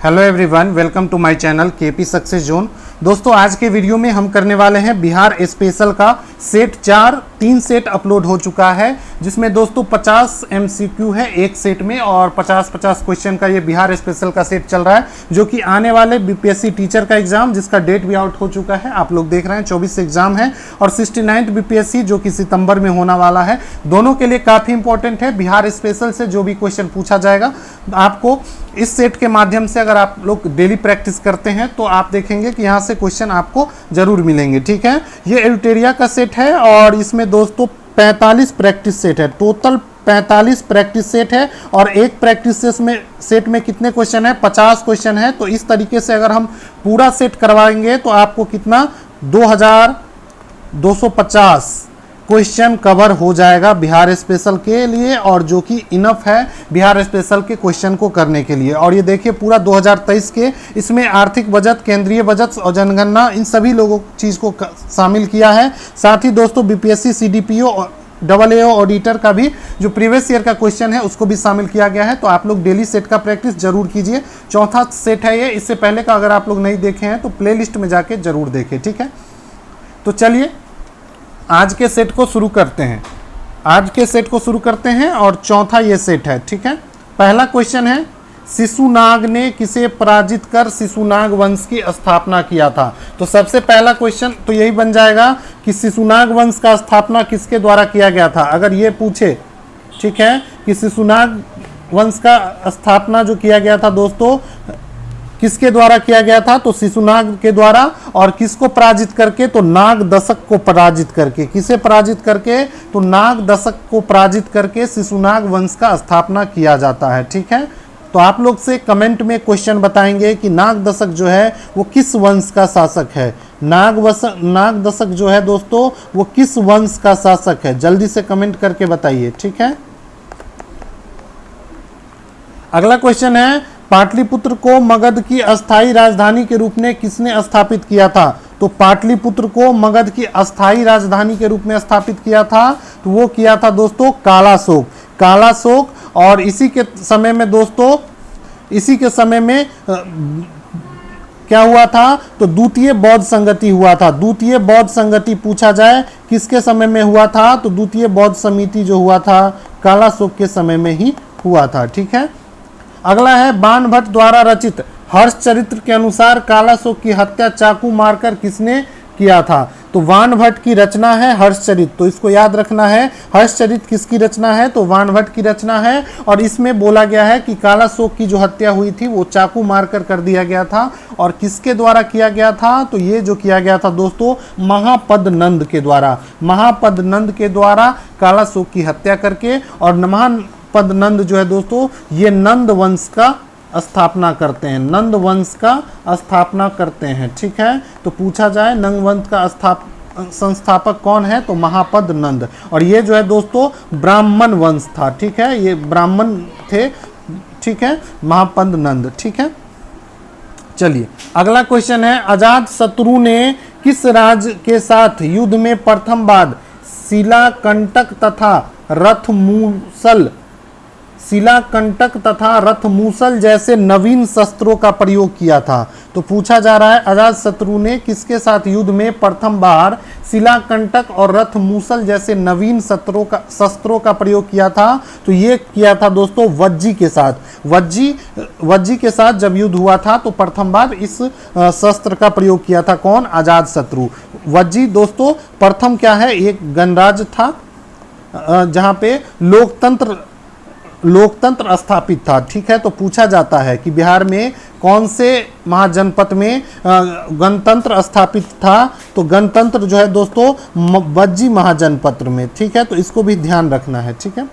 Hello everyone, welcome to my channel KP success zone. दोस्तों, आज के वीडियो में हम करने वाले हैं बिहार स्पेशल का सेट 4। 3 सेट अपलोड हो चुका है, जिसमें दोस्तों 50 MCQ है एक सेट में और 50-50 क्वेश्चन का ये बिहार स्पेशल का सेट चल रहा है, जो कि आने वाले BPSC टीचर का एग्जाम जिसका डेट भी आउट हो चुका है। आप लोग देख रहे हैं 24 से एग्जाम है और 69th BPSC जो कि सितंबर में होने वाला है। दोनों के लिए काफ़ी इंपॉर्टेंट है। बिहार स्पेशल से जो भी क्वेश्चन पूछा जाएगा आपको इस सेट के माध्यम से, अगर आप लोग डेली प्रैक्टिस करते हैं तो आप देखेंगे कि यहाँ से क्वेश्चन आपको जरूर मिलेंगे। ठीक है, ये एडिटोरिया का सेट है और इसमें दोस्तों 45 प्रैक्टिस सेट है। टोटल 45 प्रैक्टिस सेट है और एक प्रैक्टिस सेट में कितने क्वेश्चन है? 50 क्वेश्चन है। तो इस तरीके से अगर हम पूरा सेट करवाएंगे तो आपको कितना 2250 क्वेश्चन कवर हो जाएगा बिहार स्पेशल के लिए, और जो कि इनफ है बिहार स्पेशल के क्वेश्चन को करने के लिए। और ये देखिए पूरा 2023 के इसमें आर्थिक बजट, केंद्रीय बजट और जनगणना, इन सभी लोगों चीज़ को शामिल किया है। साथ ही दोस्तों BPSC CDPO और AAO ऑडिटर का भी जो प्रीवियस ईयर का क्वेश्चन है उसको भी शामिल किया गया है। तो आप लोग डेली सेट का प्रैक्टिस जरूर कीजिए। चौथा सेट है ये। इससे पहले का अगर आप लोग नहीं देखे हैं तो प्लेलिस्ट में जाके जरूर देखें। ठीक है, तो चलिए आज के सेट को शुरू करते हैं। और चौथा ये सेट है। ठीक है, पहला क्वेश्चन है, शिशुनाग ने किसे पराजित कर शिशुनाग वंश की स्थापना किया था? तो सबसे पहला क्वेश्चन तो यही बन जाएगा कि शिशुनाग वंश का स्थापना किसके द्वारा किया गया था, अगर ये पूछे। ठीक है, कि शिशुनाग वंश का स्थापना जो किया गया था दोस्तों किसके द्वारा किया गया था? तो शिशुनाग के द्वारा। और किसको पराजित करके? तो नाग दशक को पराजित करके। किसे पराजित करके? तो नाग दशक को पराजित करके शिशुनाग वंश का स्थापना किया जाता है। ठीक है, तो आप लोग से कमेंट में क्वेश्चन बताएंगे कि नाग दशक जो है वो किस वंश का शासक है। नाग दशक जो है दोस्तों वो किस वंश का शासक है? जल्दी से कमेंट करके बताइए। ठीक है, अगला क्वेश्चन है, पाटलिपुत्र को मगध की अस्थायी राजधानी के रूप में किसने स्थापित किया था? तो पाटलिपुत्र को मगध की अस्थायी राजधानी के रूप में स्थापित किया था तो वो किया था दोस्तों कालाशोक। और इसी के समय में क्या हुआ था? तो द्वितीय बौद्ध संगति हुआ था। द्वितीय बौद्ध संगति पूछा जाए किसके समय में हुआ था? तो द्वितीय बौद्ध समिति जो हुआ था कालाशोक के समय में ही हुआ था। ठीक है, अगला है, बाणभट्ट द्वारा रचित हर्षचरित्र के अनुसार कालाशोक की हत्या चाकू मारकर किसने किया था? तो बाणभट्ट की रचना है हर्षचरित। तो इसको याद रखना है, हर्षचरित किसकी रचना है? तो बाणभट्ट की रचना है। और इसमें बोला गया है कि कालाशोक की जो हत्या हुई थी वो चाकू मारकर कर दिया गया था। और किसके द्वारा किया गया था? तो ये जो किया गया था दोस्तों महापद नंद के द्वारा कालाशोक की हत्या करके। और महापद नंद जो है दोस्तों ये नंद वंश का स्थापना करते हैं। ठीक है, तो पूछा जाए नंद वंश का संस्थापक कौन है? तो महापद नंद। और ये जो है दोस्तों ब्राह्मण वंश था। ठीक है, ये ब्राह्मण थे। ठीक है, महापद नंद। ठीक है, चलिए अगला क्वेश्चन है, अजातशत्रु ने किस राज्य के साथ युद्ध में प्रथम बार शिलाकंटक तथा रथमूसल जैसे नवीन शस्त्रों का प्रयोग किया था? तो पूछा जा रहा है अजातशत्रु ने किसके साथ युद्ध में प्रथम बार शिलाकंटक और रथमूसल जैसे नवीन शस्त्रों का प्रयोग किया था? तो ये किया था दोस्तों वज्जी के साथ। वज्जी के साथ जब युद्ध हुआ था तो प्रथम बार इस शस्त्र का प्रयोग किया था। कौन? अजातशत्रु। वज्जी दोस्तों प्रथम क्या है, एक गणराज्य था जहां पे लोकतंत्र स्थापित था। ठीक है, तो पूछा जाता है कि बिहार में कौन से महाजनपद में गणतंत्र स्थापित था? तो गणतंत्र जो है दोस्तों वज्जी महाजनपद में। ठीक है, तो इसको भी ध्यान रखना है। ठीक है,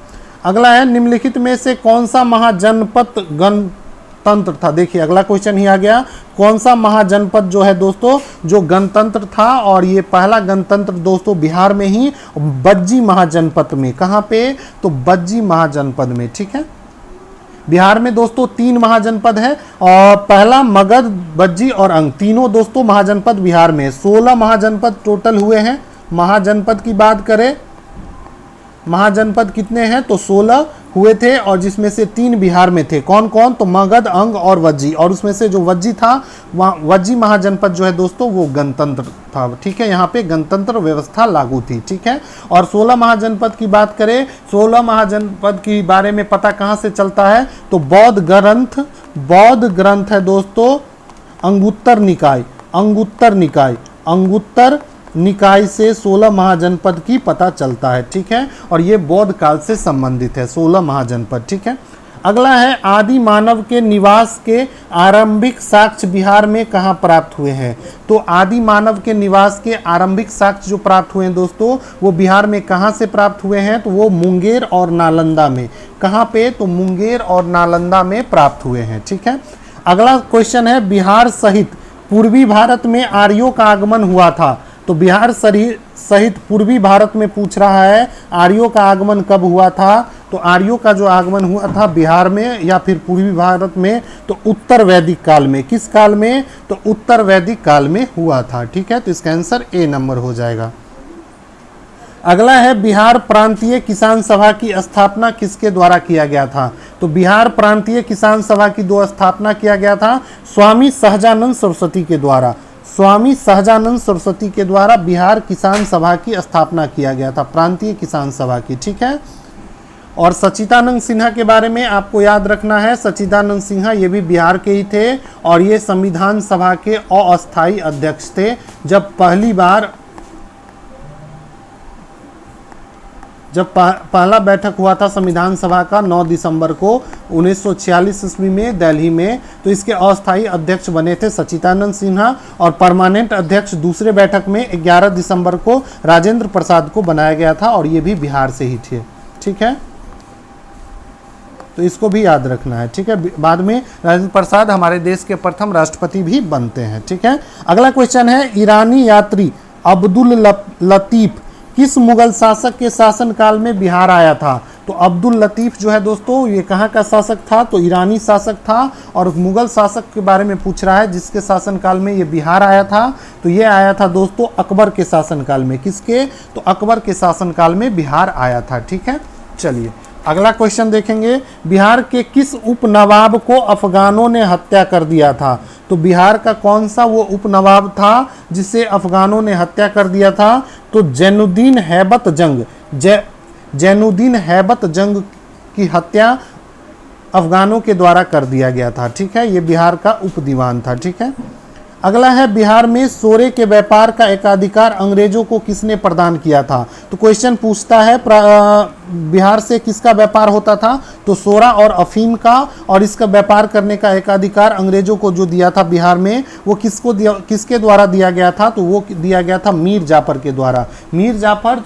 अगला है, निम्नलिखित में से कौन सा महाजनपद गणतंत्र था? देखिए अगला क्वेश्चन ही आ गया, कौन सा महाजनपद जो है दोस्तों जो गणतंत्र था? और ये पहला गणतंत्र दोस्तों बिहार में ही वज्जी महाजनपद में। कहाँ पे? तो वज्जी महाजनपद में। ठीक है, बिहार में दोस्तों 3 महाजनपद है और पहला मगध, वज्जी और अंग, तीनों दोस्तों महाजनपद बिहार में। 16 महाजनपद टोटल हुए हैं। महाजनपद की बात करें, महाजनपद कितने हैं? तो 16 हुए थे और जिसमें से 3 बिहार में थे। कौन कौन? तो मगध, अंग और वज्जी। और उसमें से जो वज्जी था, वहाँ वज्जी महाजनपद जो है दोस्तों वो गणतंत्र था। ठीक है, यहाँ पे गणतंत्र व्यवस्था लागू थी। ठीक है, और 16 महाजनपद की बात करें, 16 महाजनपद के बारे में पता कहाँ से चलता है? तो बौद्ध ग्रंथ है दोस्तों अंगुत्तर निकाय, अंगुत्तर निकाय से 16 महाजनपद की पता चलता है। ठीक है, और ये बौद्ध काल से संबंधित है 16 महाजनपद। ठीक है, अगला है आदि मानव के निवास के आरंभिक साक्ष्य बिहार में कहाँ प्राप्त हुए हैं? तो आदि मानव के निवास के आरंभिक साक्ष्य जो प्राप्त हुए हैं दोस्तों वो बिहार में कहाँ से प्राप्त हुए हैं? तो वो मुंगेर और नालंदा में। कहाँ पे? तो मुंगेर और नालंदा में प्राप्त हुए हैं। ठीक है, अगला क्वेश्चन है बिहार सहित पूर्वी भारत में आर्यों का आगमन हुआ था। तो बिहार सहित पूर्वी भारत में पूछ रहा है आर्यों का आगमन कब हुआ था? तो आर्यों का जो आगमन हुआ था बिहार में या फिर पूर्वी भारत में, तो उत्तर वैदिक काल में। किस काल में? तो उत्तर वैदिक काल में हुआ था। ठीक है, तो इसका आंसर ए नंबर हो जाएगा। अगला है बिहार प्रांतीय किसान सभा की स्थापना किसके द्वारा किया गया था? तो बिहार प्रांतीय किसान सभा की स्थापना किया गया था स्वामी सहजानंद सरस्वती के द्वारा। स्वामी सहजानंद सरस्वती के द्वारा बिहार किसान सभा की स्थापना किया गया था, प्रांतीय किसान सभा की। ठीक है, और सच्चिदानंद सिन्हा के बारे में आपको याद रखना है। सच्चिदानंद सिन्हा ये भी बिहार के ही थे और ये संविधान सभा के अस्थायी अध्यक्ष थे। जब पहला बैठक हुआ था संविधान सभा का 9 दिसंबर को 1946 ईस्वी में दिल्ली में, तो इसके अस्थायी अध्यक्ष बने थे सच्चिदानंद सिन्हा और परमानेंट अध्यक्ष दूसरे बैठक में 11 दिसंबर को राजेंद्र प्रसाद को बनाया गया था और ये भी बिहार से ही थे। ठीक है, तो इसको भी याद रखना है। ठीक है, बाद में राजेंद्र प्रसाद हमारे देश के प्रथम राष्ट्रपति भी बनते हैं। ठीक है, अगला क्वेश्चन है ईरानी यात्री अब्दुल लतीफ किस मुगल शासक के शासनकाल में बिहार आया था? तो अब्दुल लतीफ जो है दोस्तों ये कहाँ का शासक था? तो ईरानी शासक था और मुगल शासक के बारे में पूछ रहा है जिसके शासनकाल में ये बिहार आया था। तो ये आया था दोस्तों अकबर के शासनकाल में। किसके? तो अकबर के शासनकाल में बिहार आया था। ठीक है, चलिए अगला क्वेश्चन देखेंगे बिहार के किस उपनवाब को अफगानों ने हत्या कर दिया था? तो बिहार का कौन सा वो उपनवाब था जिसे अफगानों ने हत्या कर दिया था? तो जैनुद्दीन हैबत जंग की हत्या अफगानों के द्वारा कर दिया गया था। ठीक है, ये बिहार का उपदीवान था। ठीक है, अगला है बिहार में सोरे के व्यापार का एकाधिकार अंग्रेजों को किसने प्रदान किया था? तो क्वेश्चन पूछता है बिहार से किसका व्यापार होता था? तो सोरा और अफीम का, और इसका व्यापार करने का एकाधिकार अंग्रेजों को जो दिया था बिहार में वो किसके द्वारा दिया गया था? तो वो दिया गया था मीर जाफर के द्वारा। मीर जाफर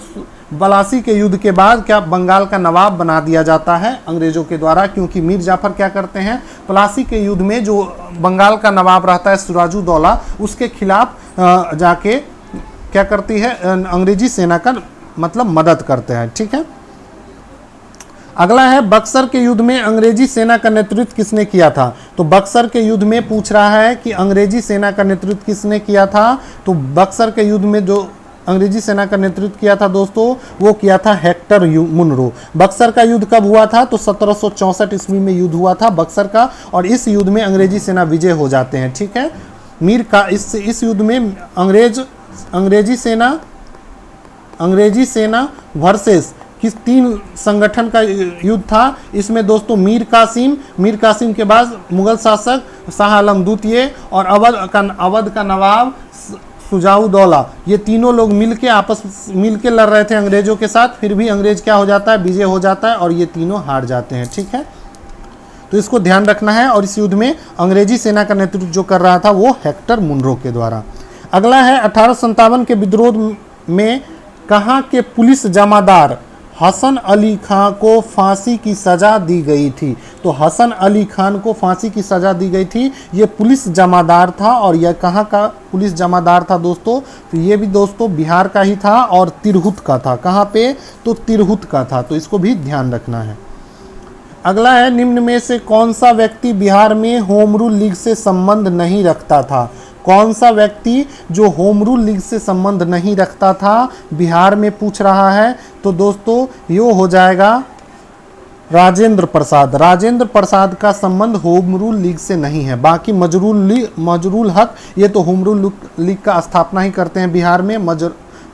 बलासी के युद्ध के बाद क्या बंगाल का नवाब बना दिया जाता है अंग्रेजों के द्वारा, क्योंकि मीर जाफर क्या करते हैं पलासी के युद्ध में जो बंगाल का नवाब रहता है सिराजुद्दौला उसके खिलाफ जाके क्या करती है अंग्रेजी सेना का मतलब मदद करते हैं। ठीक है, अगला है बक्सर के युद्ध में अंग्रेजी सेना का नेतृत्व किसने किया था? तो बक्सर के युद्ध में पूछ रहा है कि अंग्रेजी सेना का नेतृत्व किसने किया था? तो बक्सर के युद्ध में जो अंग्रेजी सेना का नेतृत्व किया था दोस्तों वो किया था हेक्टर मुनरो। बक्सर का युद्ध कब हुआ था? तो 1764 ईस्वी में युद्ध हुआ था बक्सर का, और इस युद्ध में अंग्रेजी सेना विजय हो जाते हैं। ठीक है, इस युद्ध में अंग्रेजी सेना वर्सेस किस 3 संगठन का युद्ध था। इसमें दोस्तों मीर कासिम के बाद मुगल शासक शाह आलम द्वितीय और अवध का नवाब सुजाउद्दौला, ये तीनों लोग मिलके लड़ रहे थे अंग्रेजों के साथ। फिर भी अंग्रेज क्या हो जाता है विजय हो जाता है और ये तीनों हार जाते हैं। ठीक है, तो इसको ध्यान रखना है। और इस युद्ध में अंग्रेजी सेना का नेतृत्व जो कर रहा था वो हेक्टर मुनरो के द्वारा। अगला है 1857 के विद्रोह में कहाँ के पुलिस जमादार हसन अली खां को फांसी की सजा दी गई थी? तो हसन अली खान को फांसी की सजा दी गई थी। ये पुलिस जमादार था और यह कहाँ का पुलिस जमादार था दोस्तों? तो ये भी दोस्तों बिहार का ही था और तिरहुत का था। कहाँ पे? तो तिरहुत का था, तो इसको भी ध्यान रखना है। अगला है निम्न में से कौन सा व्यक्ति बिहार में होम रूल लीग से संबंध नहीं रखता था? कौन सा व्यक्ति जो होम रूल लीग से संबंध नहीं रखता था बिहार में पूछ रहा है? तो दोस्तों यो हो जाएगा राजेंद्र प्रसाद। राजेंद्र प्रसाद का संबंध होम रूल लीग से नहीं है। बाकी मजरूल हक ये तो होम रूल लीग का स्थापना ही करते हैं बिहार में,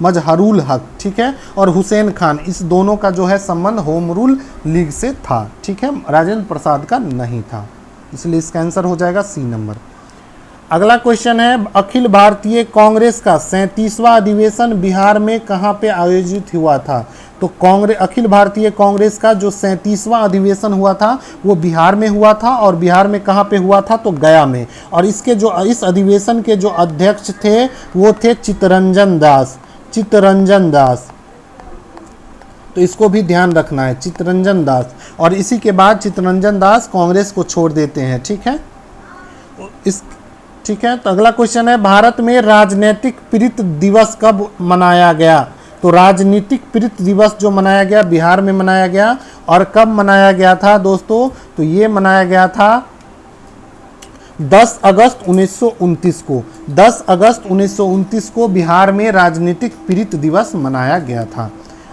मजहरुल हक, ठीक है, और हुसैन खान, इस दोनों का जो है संबंध होम रूल लीग से था, ठीक है, राजेंद्र प्रसाद का नहीं था, इसलिए इसका आंसर हो जाएगा सी नंबर। अगला क्वेश्चन है, अखिल भारतीय कांग्रेस का 37वां अधिवेशन बिहार में कहाँ पे आयोजित हुआ था? तो अखिल भारतीय कांग्रेस का जो 37वां अधिवेशन हुआ था वो बिहार में हुआ था, और बिहार में कहाँ पे हुआ था? तो गया में। और इस अधिवेशन के जो अध्यक्ष थे वो थे चित्तरंजन दास। तो इसको भी ध्यान रखना है, चित्तरंजन दास। और इसी के बाद चित्तरंजन दास कांग्रेस को छोड़ देते हैं, ठीक है। ठीक है, तो अगला क्वेश्चन है, भारत में राजनीतिक प्रीति दिवस कब मनाया गया? तो राजनीतिक प्रीति दिवस जो मनाया गया बिहार में मनाया गया, और कब मनाया गया था दोस्तों? तो ये मनाया गया था 10 अगस्त 1929 को। 10 अगस्त 1929 को बिहार में राजनीतिक प्रीति दिवस मनाया गया था।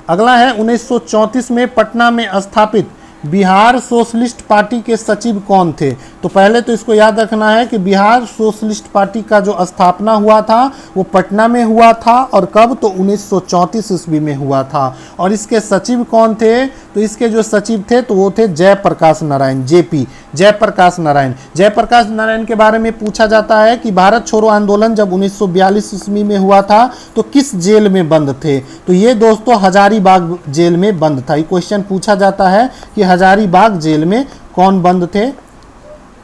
अगला है, 1934 में पटना में स्थापित बिहार सोशलिस्ट पार्टी के सचिव कौन थे? तो पहले तो इसको याद रखना है कि बिहार सोशलिस्ट पार्टी का जो स्थापना हुआ था वो पटना में हुआ था, और कब? तो 1934 ईस्वी में हुआ था। और इसके सचिव कौन थे? तो इसके जो सचिव थे तो वो थे जयप्रकाश नारायण, जेपी, जयप्रकाश नारायण। जयप्रकाश नारायण के बारे में पूछा जाता है कि भारत छोड़ो आंदोलन जब 1942 ईस्वी में हुआ था तो किस जेल में बंद थे? तो ये दोस्तों हजारीबाग जेल में बंद था। ये क्वेश्चन पूछा जाता है कि हजारीबाग जेल में कौन बंद थे?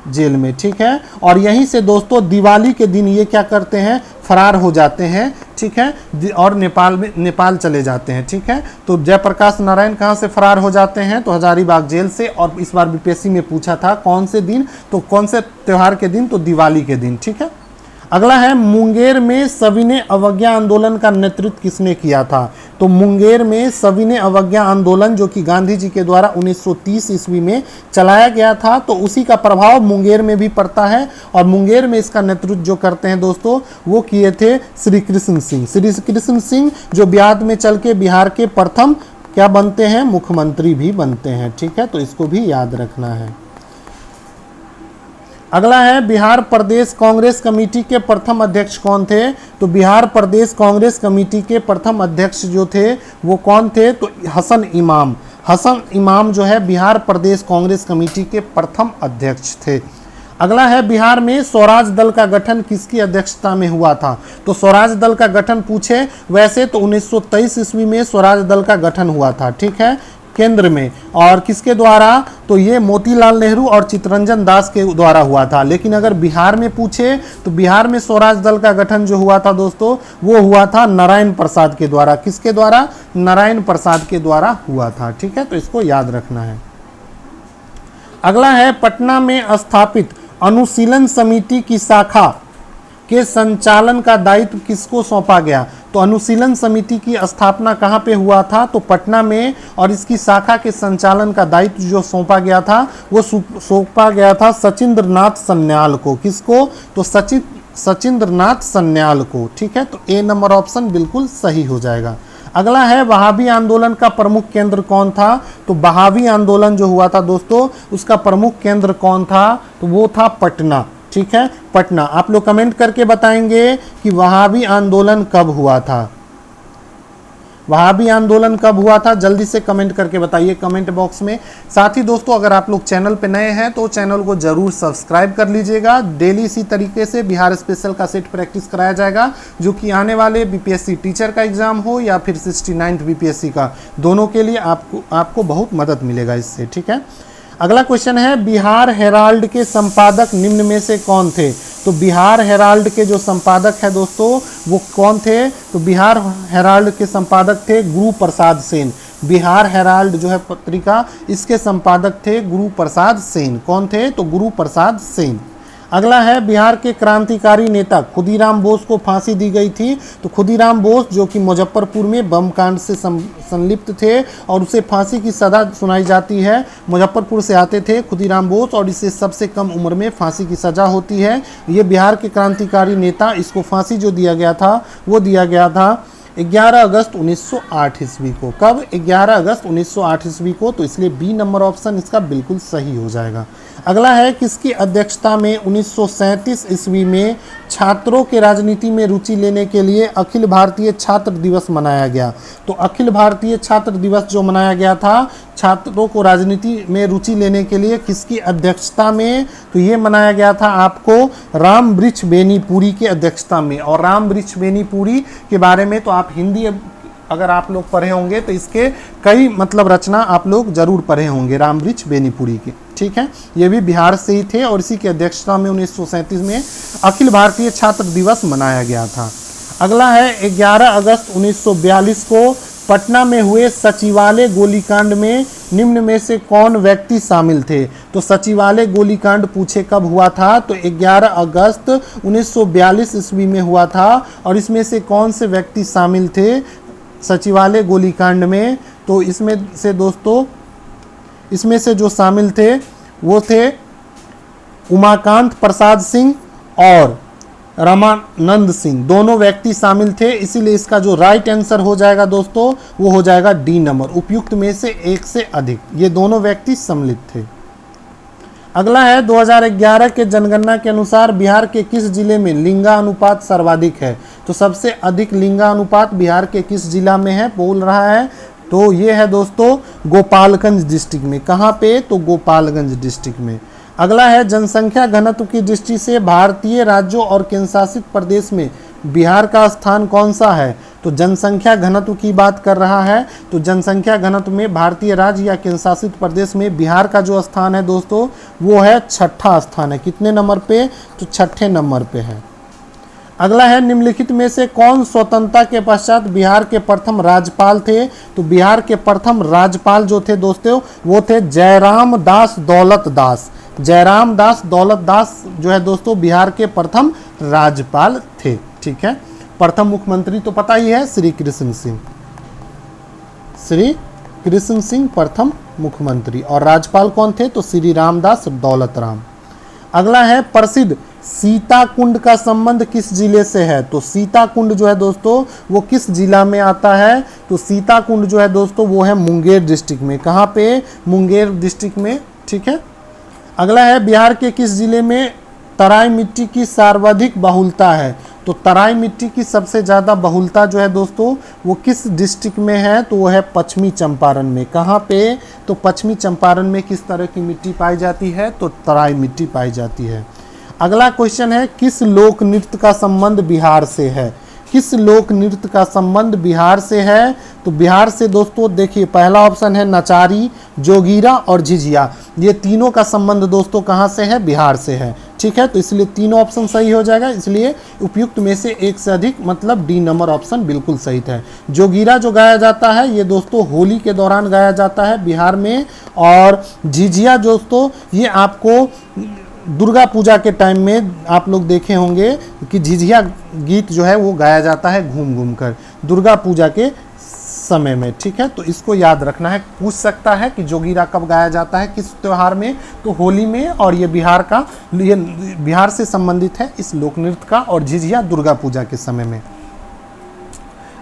जेल में, ठीक है। और यहीं से दोस्तों दिवाली के दिन ये क्या करते हैं? फरार हो जाते हैं, ठीक है, और नेपाल चले जाते हैं, ठीक है। तो जयप्रकाश नारायण कहाँ से फरार हो जाते हैं? तो हजारीबाग जेल से। और इस बार बीपीएससी में पूछा था कौन से दिन, तो कौन से त्योहार के दिन? तो दिवाली के दिन, ठीक है। अगला है, मुंगेर में सविनय अवज्ञा आंदोलन का नेतृत्व किसने किया था? तो मुंगेर में सविनय अवज्ञा आंदोलन जो कि गांधी जी के द्वारा 1930 ईस्वी में चलाया गया था, तो उसी का प्रभाव मुंगेर में भी पड़ता है। और मुंगेर में इसका नेतृत्व जो करते हैं दोस्तों वो किए थे श्री कृष्ण सिंह, जो बाद में चल के बिहार के प्रथम क्या बनते हैं? मुख्यमंत्री भी बनते हैं, ठीक है। तो इसको भी याद रखना है। अगला है, बिहार प्रदेश कांग्रेस कमेटी के प्रथम अध्यक्ष कौन थे? तो बिहार प्रदेश कांग्रेस कमेटी के प्रथम अध्यक्ष जो थे वो कौन थे? तो हसन इमाम जो है बिहार प्रदेश कांग्रेस कमेटी के प्रथम अध्यक्ष थे। अगला है, बिहार में स्वराज दल का गठन किसकी अध्यक्षता में हुआ था? तो स्वराज दल का गठन पूछे वैसे तो 1923 ईस्वी में स्वराज दल का गठन हुआ था, ठीक है, केंद्र में। और किसके द्वारा? तो ये मोतीलाल नेहरू और चित्तरंजन दास के द्वारा हुआ था। लेकिन अगर बिहार में पूछे तो बिहार में स्वराज दल का गठन जो हुआ था दोस्तों वो हुआ था नारायण प्रसाद के द्वारा। किसके द्वारा? नारायण प्रसाद के द्वारा हुआ था, ठीक है। तो इसको याद रखना है। अगला है, पटना में स्थापित अनुशीलन समिति की शाखा के संचालन का दायित्व किसको सौंपा गया? तो अनुशीलन समिति की स्थापना कहाँ पे हुआ था? तो पटना में। और इसकी शाखा के संचालन का दायित्व जो सौंपा गया था वो सौंपा गया था सचिंद्र नाथ सन्याल को। किसको? तो सचिंद्र नाथ सन्याल को, ठीक है। तो ए नंबर ऑप्शन बिल्कुल सही हो जाएगा। अगला है, वहाबी आंदोलन का प्रमुख केंद्र कौन था? तो वहाबी आंदोलन जो हुआ था दोस्तों उसका प्रमुख केंद्र कौन था? तो वो था पटना, ठीक है, पटना। आप लोग कमेंट करके बताएंगे कि वहाबी आंदोलन कब हुआ था। वहाबी आंदोलन कब हुआ था? जल्दी से कमेंट करके बताइए कमेंट बॉक्स में। साथ ही दोस्तों अगर आप लोग चैनल पे नए हैं तो चैनल को जरूर सब्सक्राइब कर लीजिएगा। डेली इसी तरीके से बिहार स्पेशल का सेट प्रैक्टिस कराया जाएगा जो कि आने वाले बीपीएससी टीचर का एग्जाम हो या फिर 69th बीपीएससी का, दोनों के लिए आपको बहुत मदद मिलेगा इससे, ठीक है। अगला क्वेश्चन है, बिहार हेराल्ड के संपादक निम्न में से कौन थे? तो बिहार हेराल्ड के जो संपादक है दोस्तों वो कौन थे? तो बिहार हेराल्ड के संपादक थे गुरु प्रसाद सेन। बिहार हेराल्ड जो है पत्रिका, इसके संपादक थे गुरु प्रसाद सेन। कौन थे? तो गुरु प्रसाद सेन। अगला है, बिहार के क्रांतिकारी नेता खुदीराम बोस को फांसी दी गई थी। तो खुदीराम बोस जो कि मुजफ्फरपुर में बम कांड से संलिप्त थे और उसे फांसी की सजा सुनाई जाती है। मुजफ्फरपुर से आते थे खुदीराम बोस और इसे सबसे कम उम्र में फांसी की सजा होती है। ये बिहार के क्रांतिकारी नेता, इसको फांसी जो दिया गया था वो दिया गया था 11 अगस्त 1908 ईस्वी को। कब? 11 अगस्त 1908 ईस्वी को, तो इसलिए बी नंबर ऑप्शन इसका बिल्कुल सही हो जाएगा। अगला है, किसकी अध्यक्षता में 1937 ईस्वी में छात्रों के राजनीति में रुचि लेने के लिए अखिल भारतीय छात्र दिवस मनाया गया? तो अखिल भारतीय छात्र दिवस जो मनाया गया था छात्रों को राजनीति में रुचि लेने के लिए, किसकी अध्यक्षता में? तो ये मनाया गया था आपको राम वृक्ष बेनीपुरी की अध्यक्षता में। और राम वृक्ष बेनीपुरी के बारे में तो आप हिंदी अगर आप लोग पढ़े होंगे तो इसके कई मतलब रचना आप लोग जरूर पढ़े होंगे राम वृक्ष बेनीपुरी के, ठीक है। ये भी बिहार से ही थे और इसी की अध्यक्षता में 1937 में अखिल भारतीय छात्र दिवस मनाया गया था। अगला है, 11 अगस्त 1942 को पटना में हुए सचिवालय गोलीकांड में निम्न में से कौन व्यक्ति शामिल थे? तो सचिवालय गोलीकांड पूछे कब हुआ था? तो 11 अगस्त 1942 ईस्वी में हुआ था। और इसमें से कौन से व्यक्ति शामिल थे सचिवालय गोलीकांड में? तो इसमें से दोस्तों, इसमें से जो शामिल थे वो थे उमाकांत प्रसाद सिंह और रामानंद सिंह, दोनों व्यक्ति शामिल थे। इसीलिए इसका जो राइट आंसर हो जाएगा दोस्तों वो हो जाएगा डी नंबर, उपयुक्त में से एक से अधिक, ये दोनों व्यक्ति सम्मिलित थे। अगला है, 2011 के जनगणना के अनुसार बिहार के किस जिले में लिंगानुपात सर्वाधिक है? तो सबसे अधिक लिंगानुपात बिहार के किस जिला में है बोल रहा है? तो ये है दोस्तों गोपालगंज डिस्ट्रिक्ट में। कहाँ पे? तो गोपालगंज डिस्ट्रिक्ट में। अगला है, जनसंख्या घनत्व की दृष्टि से भारतीय राज्यों और केंद्रशासित प्रदेश में बिहार का स्थान कौन सा है? तो जनसंख्या घनत्व की बात कर रहा है, तो जनसंख्या घनत्व में भारतीय राज्य या केंद्रशासित प्रदेश में बिहार का जो स्थान है दोस्तों वो है 6ठा स्थान है। कितने नंबर पे? तो 6ठे नंबर पे है। अगला है, निम्नलिखित में से कौन स्वतंत्रता के पश्चात बिहार के प्रथम राज्यपाल थे? तो बिहार के प्रथम राज्यपाल जो थे दोस्तों वो थे जयराम दास दौलत दास। जयराम दास दौलत दास जो है दोस्तों बिहार के प्रथम राज्यपाल थे, ठीक है। प्रथम मुख्यमंत्री तो पता ही है श्री कृष्ण सिंह, श्री कृष्ण सिंह प्रथम मुख्यमंत्री। और राज्यपाल कौन थे? तो श्री रामदास दौलत राम। अगला है, प्रसिद्ध सीता कुंड का संबंध किस जिले से है? तो सीता कुंड जो है दोस्तों वो किस जिला में आता है? तो सीता कुंड जो है दोस्तों वो है मुंगेर डिस्ट्रिक्ट में। कहाँ पे? मुंगेर डिस्ट्रिक्ट में, ठीक है। अगला है, बिहार के किस जिले में तराई मिट्टी की सर्वाधिक बहुलता है? तो तराई मिट्टी की सबसे ज़्यादा बहुलता जो है दोस्तों वो किस डिस्ट्रिक्ट में है? तो वो है पश्चिमी चंपारण में। कहाँ पे? तो पश्चिमी चंपारण में किस तरह की मिट्टी पाई जाती है? तो तराई मिट्टी पाई जाती है। अगला क्वेश्चन है, किस लोक नृत्य का संबंध बिहार से है? किस लोक नृत्य का संबंध बिहार से है? तो बिहार से दोस्तों देखिए पहला ऑप्शन है नचारी, जोगीरा और झिझिया। ये तीनों का संबंध दोस्तों कहाँ से है? बिहार से है, ठीक है। तो इसलिए तीनों ऑप्शन सही हो जाएगा। इसलिए उपयुक्त में से एक से अधिक मतलब डी नंबर ऑप्शन बिल्कुल सही था। जोगीरा जो गाया जाता है ये दोस्तों होली के दौरान गाया जाता है बिहार में। और झिझिया दोस्तों ये आपको दुर्गा पूजा के टाइम में आप लोग देखे होंगे कि झिझिया गीत जो है वो गाया जाता है घूम घूम कर दुर्गा पूजा के समय में, ठीक है। तो इसको याद रखना है, पूछ सकता है कि जोगीरा कब गाया जाता है किस त्योहार में? तो होली में। और ये बिहार से संबंधित है इस लोक नृत्य का। और झिझिया दुर्गा पूजा के समय में।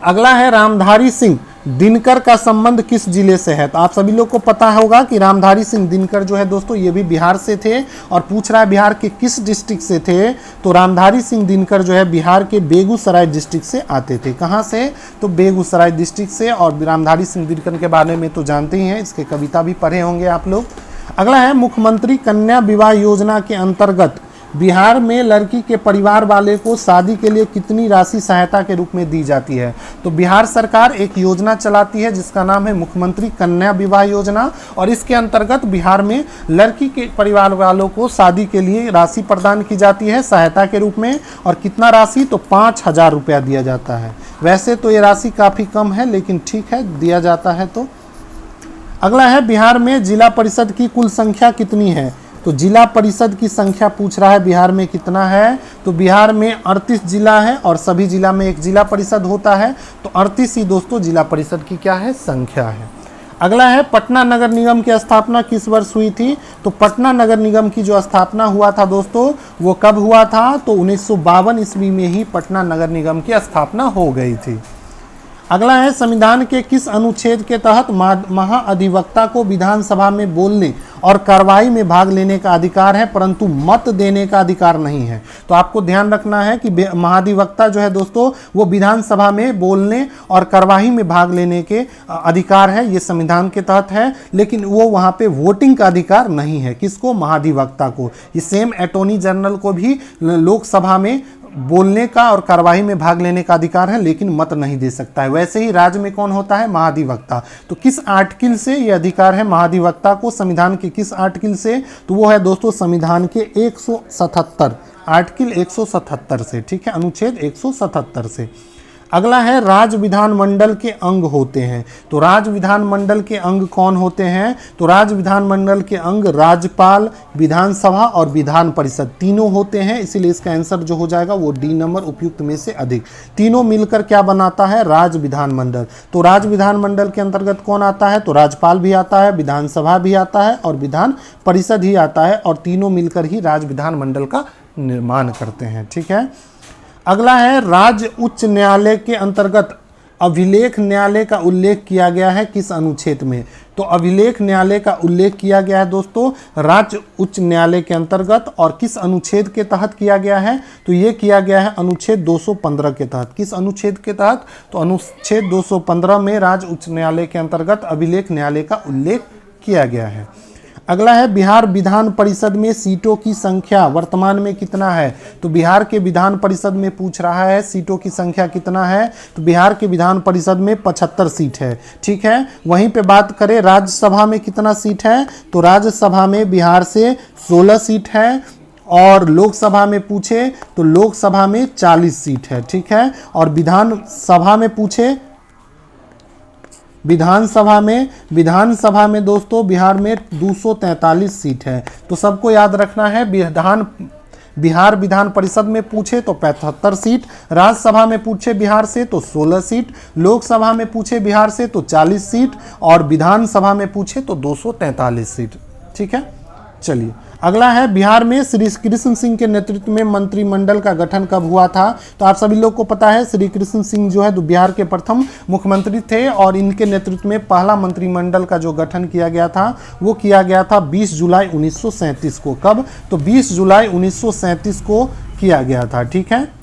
अगला है, रामधारी सिंह दिनकर का संबंध किस जिले से है? तो आप सभी लोग को पता होगा कि रामधारी सिंह दिनकर जो है दोस्तों ये भी बिहार से थे। और पूछ रहा है बिहार के किस डिस्ट्रिक्ट से थे? तो रामधारी सिंह दिनकर जो है बिहार के बेगूसराय डिस्ट्रिक्ट से आते थे। कहाँ से? तो बेगूसराय डिस्ट्रिक्ट से। और रामधारी सिंह दिनकर के बारे में तो जानते ही हैं, इसके कविता भी पढ़े होंगे आप लोग। अगला है, मुख्यमंत्री कन्या विवाह योजना के अंतर्गत बिहार में लड़की के परिवार वाले को शादी के लिए कितनी राशि सहायता के रूप में दी जाती है? तो बिहार सरकार एक योजना चलाती है जिसका नाम है मुख्यमंत्री कन्या विवाह योजना। और इसके अंतर्गत बिहार में लड़की के परिवार वालों को शादी के लिए राशि प्रदान की जाती है सहायता के रूप में। और कितना राशि? तो 5,000 रुपया दिया जाता है। वैसे तो ये राशि काफ़ी कम है लेकिन ठीक है दिया जाता है। तो अगला है, बिहार में जिला परिषद की कुल संख्या कितनी है? तो जिला परिषद की संख्या पूछ रहा है बिहार में कितना है? तो बिहार में 38 जिला है और सभी जिला में एक जिला परिषद होता है। तो 38 ही दोस्तों जिला परिषद की क्या है? संख्या है। अगला है, पटना नगर निगम की स्थापना किस वर्ष हुई थी? तो पटना नगर निगम की जो स्थापना हुआ था दोस्तों वो कब हुआ था? तो 1952 ईस्वी में ही पटना नगर निगम की स्थापना हो गई थी। अगला है संविधान के किस अनुच्छेद के तहत महाअधिवक्ता को विधानसभा में बोलने और कार्रवाई में भाग लेने का अधिकार है परंतु मत देने का अधिकार नहीं है। तो आपको ध्यान रखना है कि महाधिवक्ता जो है दोस्तों वो विधानसभा में बोलने और कार्रवाई में भाग लेने के अधिकार है, ये संविधान के तहत है, लेकिन वो वहाँ पे वोटिंग का अधिकार नहीं है। किसको? महाधिवक्ता को। ये सेम अटॉर्नी जनरल को भी लोकसभा में बोलने का और कार्रवाई में भाग लेने का अधिकार है लेकिन मत नहीं दे सकता है। वैसे ही राज्य में कौन होता है? महाधिवक्ता। तो किस आर्टिकल से ये अधिकार है महाधिवक्ता को? संविधान के किस आर्टिकल से? तो वो है दोस्तों संविधान के 177 आर्टिकल 177 से, ठीक है, अनुच्छेद 177 से। अगला है राज्य विधानमंडल के अंग होते हैं। तो राज्य विधानमंडल के अंग कौन होते हैं? तो राज्य विधानमंडल के अंग राज्यपाल, विधानसभा और विधान परिषद तीनों होते हैं, इसीलिए इसका आंसर जो हो जाएगा वो डी नंबर, उपयुक्त में से अधिक। तीनों मिलकर क्या बनाता है? राज्य विधानमंडल। तो राज्य विधानमंडल के अंतर्गत कौन आता है? तो राज्यपाल भी आता है, विधानसभा भी आता है और विधान परिषद ही आता है, और तीनों मिलकर ही राज्य विधानमंडल का निर्माण करते हैं, ठीक है। अगला है राज्य उच्च न्यायालय के अंतर्गत अभिलेख न्यायालय का उल्लेख किया गया है किस अनुच्छेद में? तो अभिलेख न्यायालय का उल्लेख किया गया है दोस्तों राज्य उच्च न्यायालय के अंतर्गत, और किस अनुच्छेद के तहत किया गया है? तो ये किया गया है अनुच्छेद 215 के तहत। किस अनुच्छेद के तहत? तो अनुच्छेद 215 में राज्य उच्च न्यायालय के अंतर्गत अभिलेख न्यायालय का उल्लेख किया गया है। अगला है बिहार विधान परिषद में सीटों की संख्या वर्तमान में कितना है? तो बिहार के विधान परिषद में पूछ रहा है सीटों की संख्या कितना है? तो बिहार के विधान परिषद में 75 सीट है, ठीक है। वहीं पे बात करें राज्यसभा में कितना सीट है? तो राज्यसभा में बिहार से 16 सीट है, और लोकसभा में पूछे तो लोकसभा में 40 सीट है, ठीक है। और विधानसभा में पूछे विधानसभा में दोस्तों बिहार में 243 सीट है। तो सबको याद रखना है, बिहार विधान परिषद में पूछे तो 75 सीट, राज्यसभा में पूछे बिहार से तो 16 सीट, लोकसभा में पूछे बिहार से तो 40 सीट, और विधानसभा में पूछे तो 243 सीट, ठीक है। चलिए अगला है बिहार में श्री कृष्ण सिंह के नेतृत्व में मंत्रिमंडल का गठन कब हुआ था? तो आप सभी लोग को पता है श्री कृष्ण सिंह जो है तो बिहार के प्रथम मुख्यमंत्री थे, और इनके नेतृत्व में पहला मंत्रिमंडल का जो गठन किया गया था वो किया गया था 20 जुलाई 1937 को। कब? तो 20 जुलाई 1937 को किया गया था, ठीक है।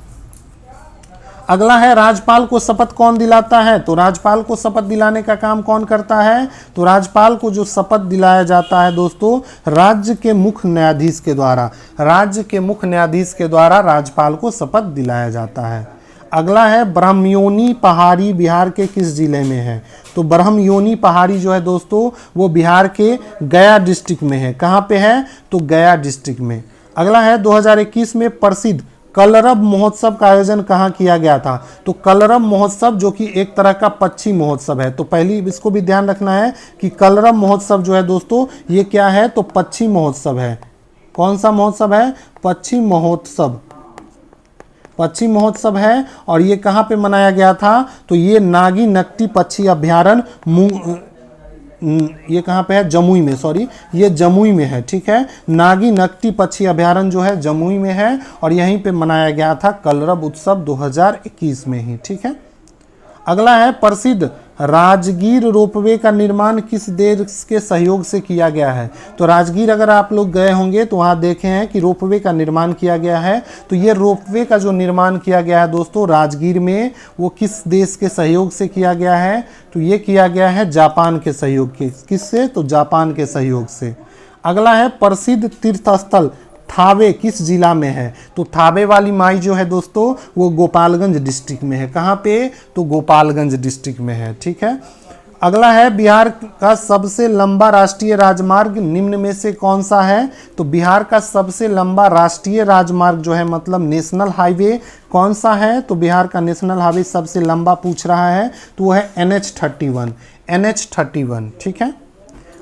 अगला है राज्यपाल को शपथ कौन दिलाता है? तो राज्यपाल को शपथ दिलाने का काम कौन करता है? तो राज्यपाल को जो शपथ दिलाया जाता है दोस्तों राज्य के मुख्य न्यायाधीश के द्वारा, राज्य के मुख्य न्यायाधीश के द्वारा राज्यपाल को शपथ दिलाया जाता है। अगला है ब्रह्मयोनी पहाड़ी बिहार के किस जिले में है? तो ब्रह्मयोनी पहाड़ी जो है दोस्तों वो बिहार के गया डिस्ट्रिक्ट में है। कहाँ पे है? तो गया डिस्ट्रिक्ट में। अगला है 2021 में प्रसिद्ध कलरब महोत्सव का आयोजन कहाँ किया गया था? तो कलरब महोत्सव जो कि एक तरह का पक्षी महोत्सव है, तो पहली इसको भी ध्यान रखना है कि कलरब महोत्सव जो है दोस्तों ये क्या है? तो पक्षी महोत्सव है। कौन सा महोत्सव है? पक्षी महोत्सव, पक्षी महोत्सव है। और ये कहाँ पे मनाया गया था? तो ये नागी नकटी पक्षी अभ्यारण्य ये कहाँ पे है? जमुई में, सॉरी ये जमुई में है, ठीक है। नागी नकटी पक्षी अभ्यारण्य जो है जमुई में है, और यहीं पे मनाया गया था कलरब उत्सव 2021 में ही, ठीक है। अगला है प्रसिद्ध राजगीर रोपवे का निर्माण किस देश के सहयोग से किया गया है? तो राजगीर अगर आप लोग गए होंगे तो वहाँ देखे हैं कि रोपवे का निर्माण किया गया है। तो ये रोपवे का जो निर्माण किया गया है दोस्तों राजगीर में, वो किस देश के सहयोग से किया गया है? तो ये किया गया है जापान के सहयोग के। किससे? तो जापान के सहयोग से। अगला है प्रसिद्ध तीर्थस्थल थावे किस जिला में है? तो थावे वाली माई जो है दोस्तों वो गोपालगंज डिस्ट्रिक्ट में है। कहाँ पे? तो गोपालगंज डिस्ट्रिक्ट में है, ठीक है। अगला है बिहार का सबसे लंबा राष्ट्रीय राजमार्ग निम्न में से कौन सा है? तो बिहार का सबसे लंबा राष्ट्रीय राजमार्ग जो है मतलब नेशनल हाईवे कौन सा है? तो बिहार का नेशनल हाईवे सबसे लंबा पूछ रहा है तो वो है NH31, NH31, ठीक है।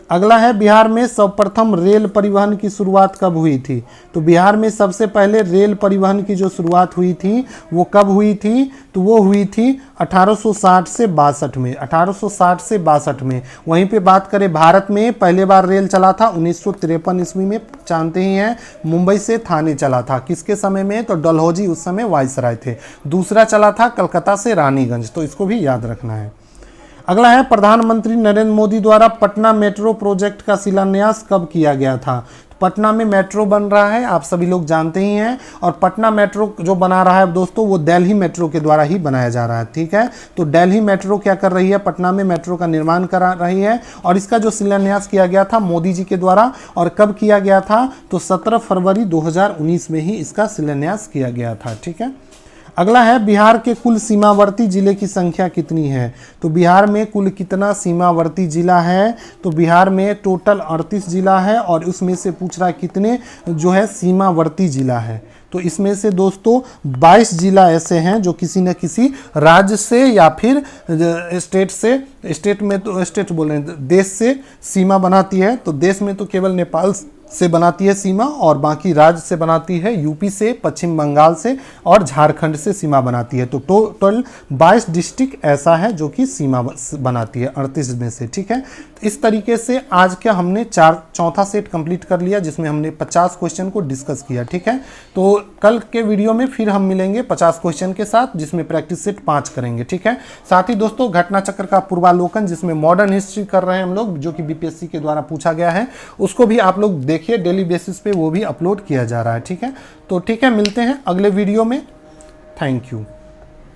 अगला है बिहार में सर्वप्रथम रेल परिवहन की शुरुआत कब हुई थी। तो बिहार में सबसे पहले रेल परिवहन की जो शुरुआत हुई थी वो कब हुई थी, तो वो हुई थी 1860 से 62 में, 1860 से 62 में। वहीं पे बात करें भारत में पहले बार रेल चला था 1953 ईस्वी में, जानते ही हैं, मुंबई से थाने चला था। किसके समय में, तो डलहौजी उस समय वायसराय थे। दूसरा चला था कलकत्ता से रानीगंज, तो इसको भी याद रखना है। अगला है प्रधानमंत्री नरेंद्र मोदी द्वारा पटना मेट्रो प्रोजेक्ट का शिलान्यास कब किया गया था। तो पटना में मेट्रो बन रहा है, आप सभी लोग जानते ही हैं, और पटना मेट्रो जो बना रहा है दोस्तों वो दिल्ली मेट्रो के द्वारा ही बनाया जा रहा है, ठीक है। तो दिल्ली मेट्रो क्या कर रही है, पटना में मेट्रो का निर्माण करा रही है, और इसका जो शिलान्यास किया गया था मोदी जी के द्वारा, और कब किया गया था, तो 17 फरवरी 2019 में ही इसका शिलान्यास किया गया था, ठीक है। अगला है बिहार के कुल सीमावर्ती जिले की संख्या कितनी है। तो बिहार में कुल कितना सीमावर्ती जिला है, तो बिहार में टोटल 38 जिला है, और उसमें से पूछ रहा है कितने जो है सीमावर्ती जिला है। तो इसमें से दोस्तों 22 जिला ऐसे हैं जो किसी न किसी राज्य से या फिर स्टेट से, स्टेट में तो स्टेट बोल रहे हैं, देश से सीमा बनाती है। तो देश में तो केवल नेपाल से बनाती है सीमा, और बाकी राज्य से बनाती है यूपी से, पश्चिम बंगाल से और झारखंड से सीमा बनाती है। तो टोटल 22 डिस्ट्रिक्ट ऐसा है जो कि सीमा बनाती है 38 में से, ठीक है। तो इस तरीके से आज का हमने चौथा सेट कंप्लीट कर लिया, जिसमें हमने 50 क्वेश्चन को डिस्कस किया, ठीक है। तो कल के वीडियो में फिर हम मिलेंगे 50 क्वेश्चन के साथ, जिसमें प्रैक्टिस सेट 5 करेंगे, ठीक है। साथ ही दोस्तों घटना चक्र का पूर्वालोकन, जिसमें मॉडर्न हिस्ट्री कर रहे हैं हम लोग, जो कि बीपीएससी के द्वारा पूछा गया है, उसको भी आप लोग देखिए, डेली बेसिस पे वो भी अपलोड किया जा रहा है, ठीक है। तो ठीक है, मिलते हैं अगले वीडियो में। Thank you.